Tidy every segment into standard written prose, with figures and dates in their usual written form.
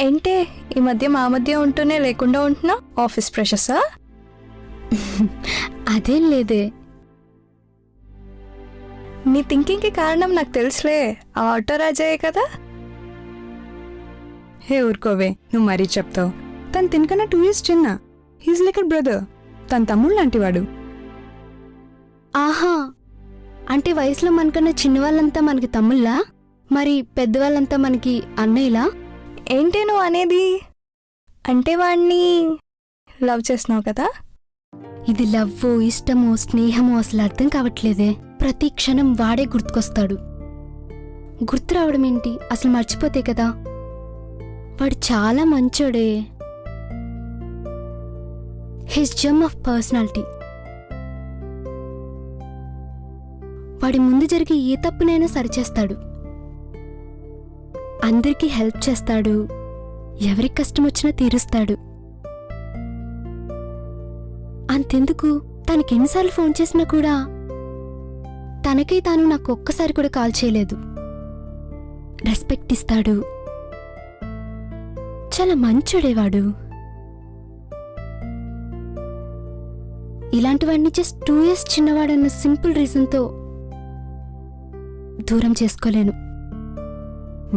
ఏంటే ఈ మధ్య మా మధ్య ఉంటూనే లేకుండా ఉంటున్నా? ఆఫీస్ ప్రెషర్సా? అదేం లేదే. నీ థింకింగ్కి కారణం నాకు తెలుసులే, ఆ ఆటో రాజాయే కదా. హే ఊరుకోవే, నువ్వు మరీ చెప్తావు. తను తినకన్నా 2 years చిన్న. He's like a brother. తన తమ్ముడు లాంటివాడు. ఆహా, అంటే వయసులో మనకన్నా చిన్నవాళ్ళంతా మనకి తమ్ముళ్ళా, మరి పెద్దవాళ్ళంతా మనకి అన్నయ్యలా? ఏంటి నువ్వు అనేది? అంటే వాడిని లవ్ చేస్తున్నావు కదా? ఇది లవ్వో ఇష్టమో స్నేహమో అసలు అర్థం కావట్లేదే. ప్రతి క్షణం వాడే గుర్తుకొస్తాడు. గుర్తు రావడం ఏంటి, అసలు మర్చిపోతే కదా. వాడు చాలా మంచోడే. His Jammu of personality. వాడి ముందు జరిగే ఏ తప్పునైనా సరిచేస్తాడు. అందరికీ హెల్ప్ చేస్తాడు. ఎవరికి కష్టం వచ్చినా తీరుస్తాడు. అంతెందుకు, తనకి ఎన్నిసార్లు ఫోన్ చేసినా కూడా తనకై తాను నాకు ఒక్కసారి కూడా కాల్ చేయలేదు. రెస్పెక్ట్ ఇస్తాడు. చాలా మంచోడేవాడు. ఇలాంటివాడిని జస్ట్ 2 years చిన్నవాడన్న సింపుల్ రీజన్తో దూరం చేసుకోలేను.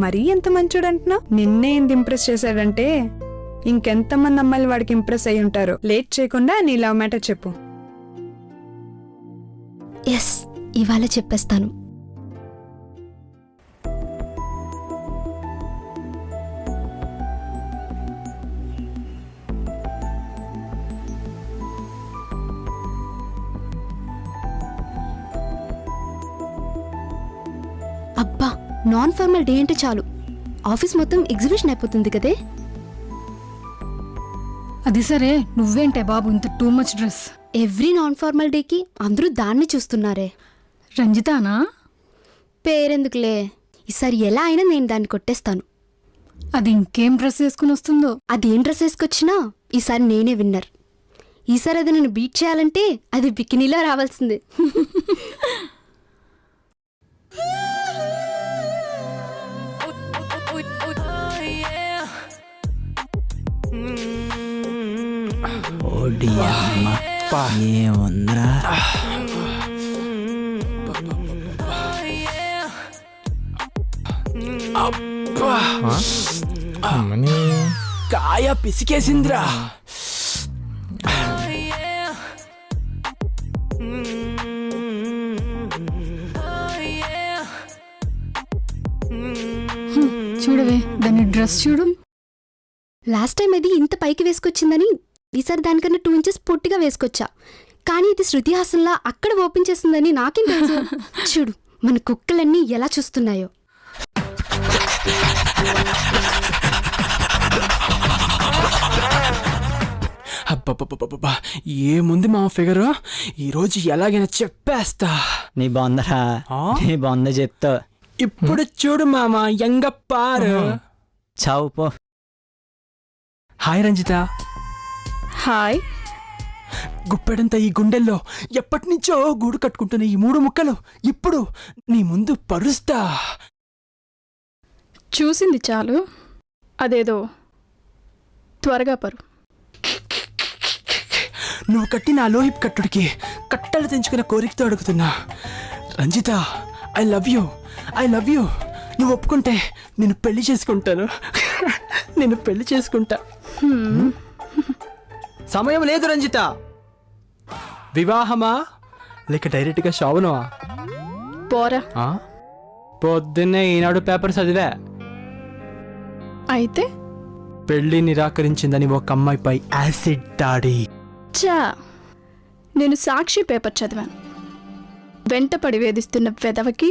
మరీ ఎంత మంచోడంటున్నా? నిన్నే ఎంత ఇంప్రెస్ చేశాడంటే ఇంకెంతమంది అమ్మాయిలు వాడికి ఇంప్రెస్ అయి ఉంటారో. లేట్ చేయకుండా నీ లవ్ మ్యాటర్ చెప్పు. ఎస్, ఇవాళ చెప్పేస్తాను. అబ్బా, నాన్ ఫార్మల్ డే అంటే చాలు ఆఫీస్ మొత్తం ఎగ్జిబిషన్ అయిపోతుంది కదే. అది సరే, నువ్వేంటే బాబు ఇంత too much dress? Every non formal డేకి అందరూ దాన్ని చూస్తున్నారే. రంజితానా? పేరెందుకులే, ఈసారి ఎలా అయినా నేను దాన్ని కొట్టేస్తాను. అది ఇంకేం డ్రెస్ వేసుకుని వస్తుందో. అది ఏం డ్రెస్ వేసుకొచ్చినా ఈసారి నేనే విన్నర్. ఈసారి అది నన్ను బీట్ చేయాలంటే అది బికినీలో రావాల్సిందే. ఏముందిరా? కాయ పిసికేసిందిరా. చూడవే దాని డ్రెస్ చూడు. లాస్ట్ టైం అది ఇంత పైకి వేసుకొచ్చిందని ఈసారి దానికన్నా 2 inches పొట్టిగా వేసుకొచ్చా. కానీ ఇది శృతి హాసన్లా అక్కడ ఓపెన్ చేస్తుందని నాకేం తెలుసు. చూడు మన కుక్కలన్నీ ఎలా చూస్తున్నాయో. అబ్బబ్బబ్బబ్బా, ఏముంది మా ఫిగరు. ఈరోజు ఎలాగైనా చెప్పేస్తా. నీ బాగుందరా? నీ బాగుందా చెప్తా. ఇప్పుడు చూడు మామ, ఎంగప్పారు. చావు పో. హాయ్ రంజిత. హాయ్. గుప్పెడంత ఈ గుండెల్లో ఎప్పటినుంచో గూడు కట్టుకుంటున్న ఈ 3 ముక్కలు ఇప్పుడు నీ ముందు పరుస్తా. చూసింది చాలు, అదేదో త్వరగా పరు. నువ్వు కట్టిన ఆ లోహిప్ కట్టుడికి కట్టలు తెంచుకున్న కోరికతో అడుగుతున్నా. Ranjitha, I love you, I love you. నువ్వు ఒప్పుకుంటే నేను పెళ్లి చేసుకుంటాను. నేను పెళ్లి చేసుకుంటా. సమయం లేదు రంజిత. వివాహమా లేక డైరెక్ట్గా శోభనమా? పోరా. పొద్దున్నే ఈనాడు పేపర్ చదివా. అయితే పెళ్లి నిరాకరించిందని ఒక అమ్మాయిపై యాసిడ్ దాడి. చా, నేను సాక్షి పేపర్ చదివాను. వెంటపడి వేధిస్తున్న వెధవకి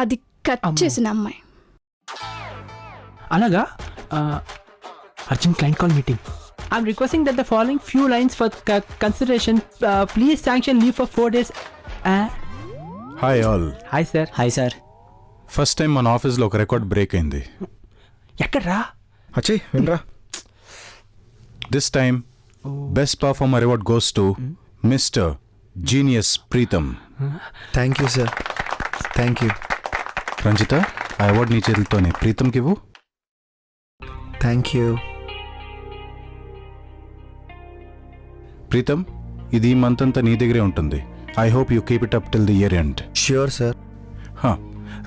అది కట్ చేసిన అమ్మాయి. అలాగా? Urgent client call meeting. I'm requesting that the following few lines for consideration. Please sanction leave for 4 days. Hi all. Hi sir. Hi sir. First time మన ఆఫీస్లో ఒక రికార్డ్ బ్రేక్ అయింది. ఎక్కడ్రా? అచ్చే వినరా. This time best performer award goes to mister genius Preetham. Thank you sir. Thank you. Ranjitha, ఆ award నీ చేతులతోనే ప్రీతంకి ఇవ్వు. Thank you. ప్రీతం, ఇది ఈ మంత్ అంతా నీ దగ్గరే ఉంటుంది. I hope you keep it up till the year end. Sure sir.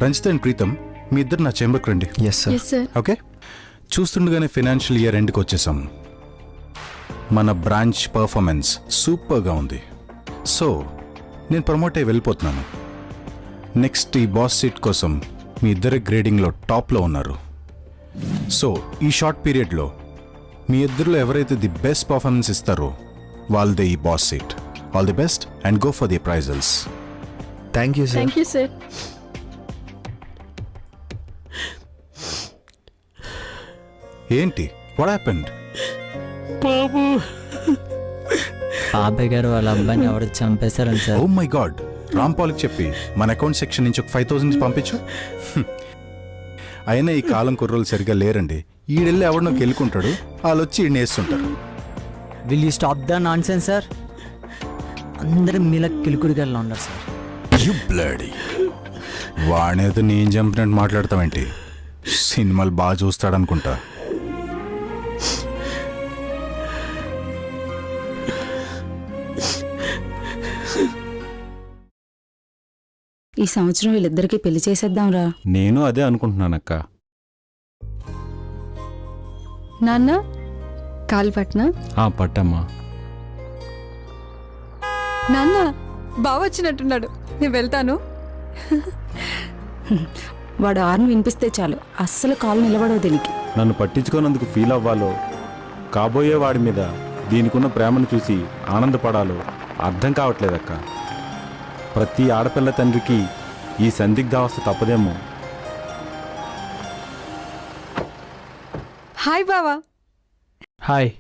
Ranjitha and Preetham, మీ ఇద్దరు నా చేంబర్కి రండి. Yes sir. సార్. ఓకే, చూస్తుండగానే ఫైనాన్షియల్ ఇయర్ ఎండ్కి వచ్చేసాం. మన బ్రాంచ్ పర్ఫార్మెన్స్ సూపర్గా ఉంది. సో నేను ప్రమోట్ అయ్యి వెళ్ళిపోతున్నాను. నెక్స్ట్ ఈ బాస్ సీట్ కోసం మీ ఇద్దరి గ్రేడింగ్లో టాప్లో ఉన్నారు. సో ఈ షార్ట్ పీరియడ్లో మీ ఇద్దరిలో ఎవరైతే ది బెస్ట్ పర్ఫార్మెన్స్ ఇస్తారో వాళ్ళదే ఈ boss seat. All the best and go for the appraisals. Thank you sir. You sir. ఏంటి, వాట్ హ్యాపెండ్? బాబు, బాబాయ్ గారు వాళ్ళ అబ్బాయిని ఎవరు చంపేశారని సార్. ఓ మై గాడ్, రాంపాల్కి చెప్పి మన అకౌంట్ సెక్షన్ నుంచి ఒక 5,000 పంపించు. అయినా ఈ కాలం కుర్రోలు సరిగ్గా లేరండి. ఈడెళ్ళి ఎవరినో గెలుకుంటాడు, వాళ్ళు వచ్చి ఈయన వేస్తుంటారు. Will you stop the non sense sir? అందరూ మీలా కిలుకుడిగా ఉన్నారు సార్. యు బ్లడీ, వాడేదో నేను చంపినట్టు మాట్లాడతావేంటి? సినిమాలు బాగా చూస్తాడనుకుంటా. ఈ సంవత్సరం వీళ్ళిద్దరికీ పెళ్లి చేసేద్దాంరా. నేను అదే అనుకుంటున్నానక్క. నాన్న కాలు పట్నా? పట్టమ్మా. నాన్న బావ వచ్చినట్టున్నాడు, నేను వెళ్తాను. వాడు ఆర్ని వినిపిస్తే చాలు, అస్సలు కాలు నిలబడవు దీనికి. నన్ను పట్టించుకోనందుకు ఫీల్ అవ్వాలో, కాబోయే వాడి మీద దీనికున్న ప్రేమను చూసి ఆనందపడాలో అర్థం కావట్లేదక్క. ప్రతి ఆడపిల్ల తండ్రికి ఈ సందిగ్ధావస్థ తప్పదేమో. హాయ్ బావా. హాయ్.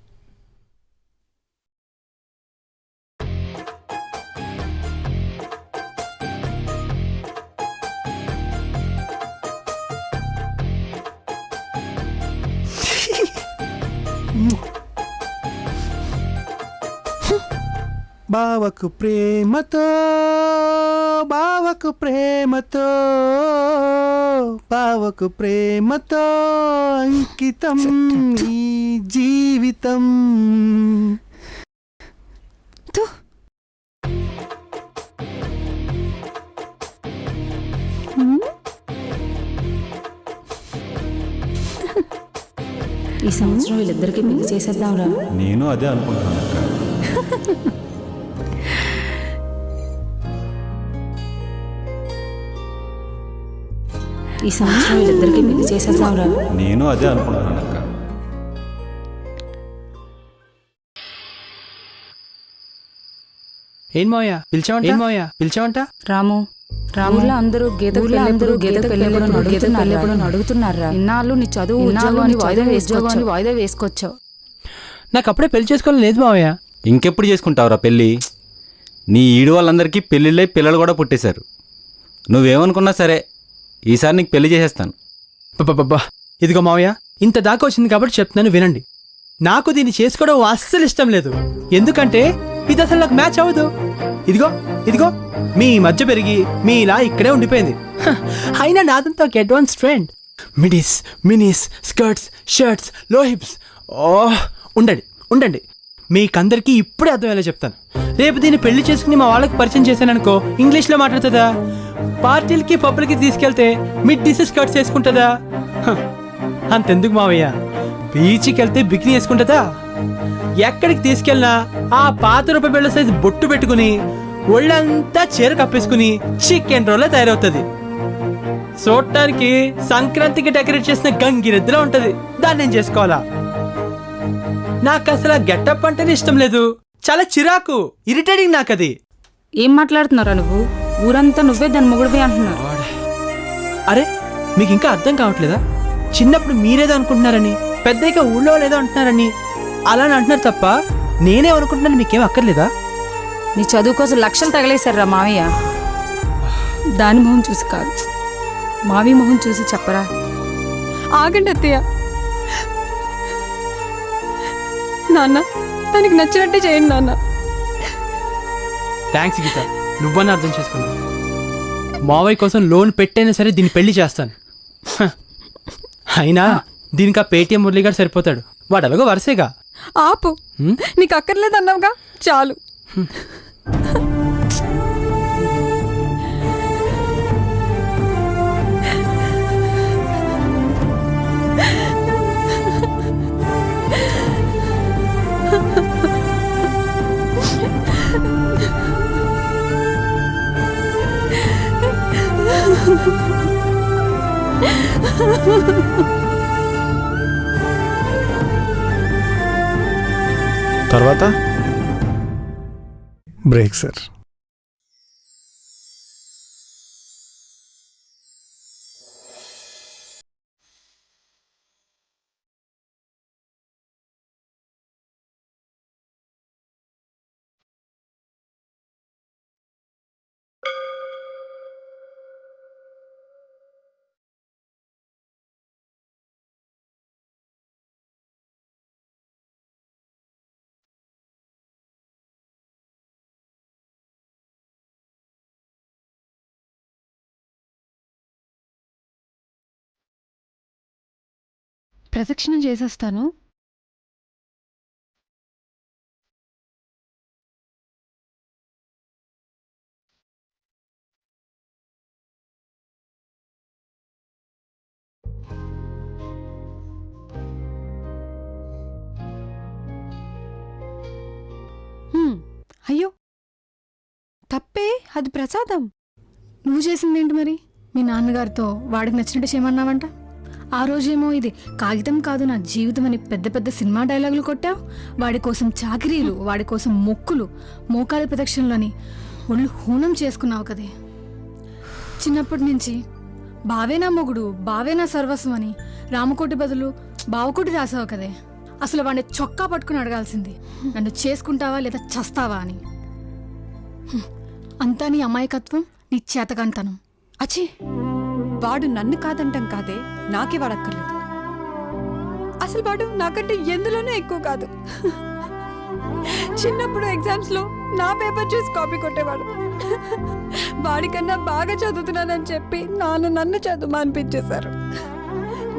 బావకు ప్రేమతో, బావకు ప్రేమతో, బావకు ప్రేమతో అంకితం ఈ జీవితం. ఈ సంవత్సరం వీళ్ళిద్దరికీ పెళ్లి చేసేద్దాంరా. నేను అదే అనుకుంటున్నానక్క. ఈ సంవత్సరం వీళ్ళిద్దరికీ పెళ్లి చేసేద్దాంరా. నేను అదే అనుకుంటున్నానక్క. ఏం మావయ్య పిలిచావంట? రాముల్లో అందరూ గీత పెళ్ళెప్పుడు అడుగుతున్నారా. ఇన్నాళ్ళు నీ చదువు ఉద్యోగాన్ని వాయిదా వేసుకొచ్చావు. నాకు అప్పుడే పెళ్లి చేసుకోవాలి లేదు మావయ్య. ఇంకెప్పుడు చేసుకుంటావురా పెళ్ళి? నీ ఈడు వాళ్ళందరికీ పెళ్ళిళ్ళై పిల్లలు కూడా పుట్టేశారు. నువ్వేమనుకున్నా సరే ఈసారి నీకు పెళ్లి చేసేస్తాను. ఇదిగో మావయ్య, ఇంత దాకా వచ్చింది కాబట్టి చెప్తున్నాను వినండి. నాకు దీన్ని చేసుకోవడం అస్సలు ఇష్టం లేదు. ఎందుకంటే ఇది అసలు నాకు మ్యాచ్ అవ్వదు. ఇదిగో మీ మధ్య పెరిగి మీ ఇలా ఇక్కడే ఉండిపోయింది. అయినా నాదంతా ఒక advance trend. Midis, Mini's, skirts, shirts, లో హిప్స్. ఉండండి మీకందరికీ ఇప్పుడే అర్థమయ్యేలా చెప్తాను. రేపు దీన్ని పెళ్లి చేసుకుని మా వాళ్ళకి పరిచయం చేశాననుకో, ఇంగ్లీష్లో మాట్లాడుతుందా? పార్టీలకి పబ్బులకి తీసుకెళ్తే మిడ్డీస్ స్కర్ట్స్ వేసుకుంటుందా? అంతెందుకు మావయ్య, బీచ్కి వెళ్తే బికినీ వేసుకుంటుందా? ఎక్కడికి తీసుకెళ్ళినా ఆ పాత రూపాయి బిళ్ళ సైజు బొట్టు పెట్టుకుని ఒళ్ళంతా చీర కప్పేసుకుని చికెన్ రోల్ తయారవుతుంది. చూడటానికి సంక్రాంతికి డెకరేట్ చేసిన గంగిరెద్దులా ఉంటది. దాన్ని నేను చేసుకోవాలా? నాకు అసలు గెటప్ అంటేనే ఇష్టం లేదు. చాలా చిరాకు, ఇరిటేటింగ్ నాకు అది. ఏం మాట్లాడుతున్నారా నువ్వు? ఊరంతా నువ్వే దాని మొగుడివే అంటున్నారు. అరే, మీకు ఇంకా అర్థం కావట్లేదా? చిన్నప్పుడు మీరేదో అనుకుంటున్నారని, పెద్దగా ఊళ్ళో లేదో అంటున్నారని అలా అంటున్నారు తప్ప నేనేమనుకుంటున్నాను మీకేం అక్కర్లేదా? నీ చదువు కోసం లక్షలు తగలేశారా మావయ్య. దాని మొహం చూసి కాదు, మావి మొహం చూసి చెప్పరా. ఆగండి అత్తయ్య. నాన్న, తనకి నచ్చినట్టే చేయండి నాన్న. థ్యాంక్స్ గీత, నువ్వన్నా అర్థం చేసుకున్నావు. మావయ్య కోసం లోన్ పెట్టైనా సరే దీన్ని పెళ్లి చేస్తాను. అయినా దీనికి ఆ పేటీఎం మురళిగాడు సరిపోతాడు. వాడు అలాగో వరుసేగా. ఆపు, నీకు అక్కర్లేదన్నావుగా, చాలు. తర్వాత బ్రేక్ సార్. ప్రదక్షిణం చేసేస్తాను. అయ్యో తప్పే, అది ప్రసాదం. నువ్వు చేసిందేంటి మరి? మీ నాన్నగారితో వాడికి నచ్చినట్టు చేయమన్నావంట. ఆ రోజేమో ఇది కాగితం కాదు నా జీవితం అని పెద్ద పెద్ద సినిమా డైలాగులు కొట్టావు. వాడి కోసం చాకరీలు, వాడి కోసం మొక్కులు, మోకాలి ప్రదక్షిణలని ఒళ్ళు హూనం చేసుకున్నావు కదే. చిన్నప్పటి నుంచి బావే నా మొగుడు, బావే నా సర్వస్వం అని రామకోటి బదులు బావకోటి రాసావు కదే. అసలు వాడిని చొక్కా పట్టుకుని అడగాల్సింది, నన్ను చేసుకుంటావా లేదా చస్తావా అని. అంతా నీ అమాయకత్వం, నీ చేతకంతనం. అచ్చి, వాడు నన్ను కాదంటాం కాదే, నాకే వాడక్కర్లేదు. అసలు వాడు నాకంటే ఎందులోనూ ఎక్కువ కాదు. చిన్నప్పుడు ఎగ్జామ్స్ లో నా పేపర్ చూసి కాపీ కొట్టేవాడు. వాడికన్నా బాగా చదువుతున్నానని చెప్పి నన్ను చదువు అనిపించేశారు.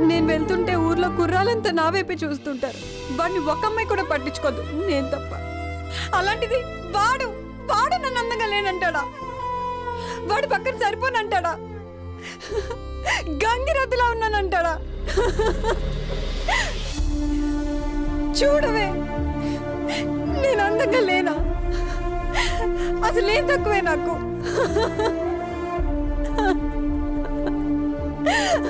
నేను వెళ్తుంటే ఊర్లో కుర్రాలంతా నా వైపే చూస్తుంటారు. వాడిని ఒక అమ్మాయి కూడా పట్టించుకోదు, నేను తప్ప. అలాంటిది వాడు నన్ను అందంగా లేనంటాడా? వాడి పక్కన సరిపోనంటాడా? గంగిరద్దులా ఉన్నానంటాడా? చూడవే, నేను అందంగా లేనా? అసలేం తక్కువే నాకు.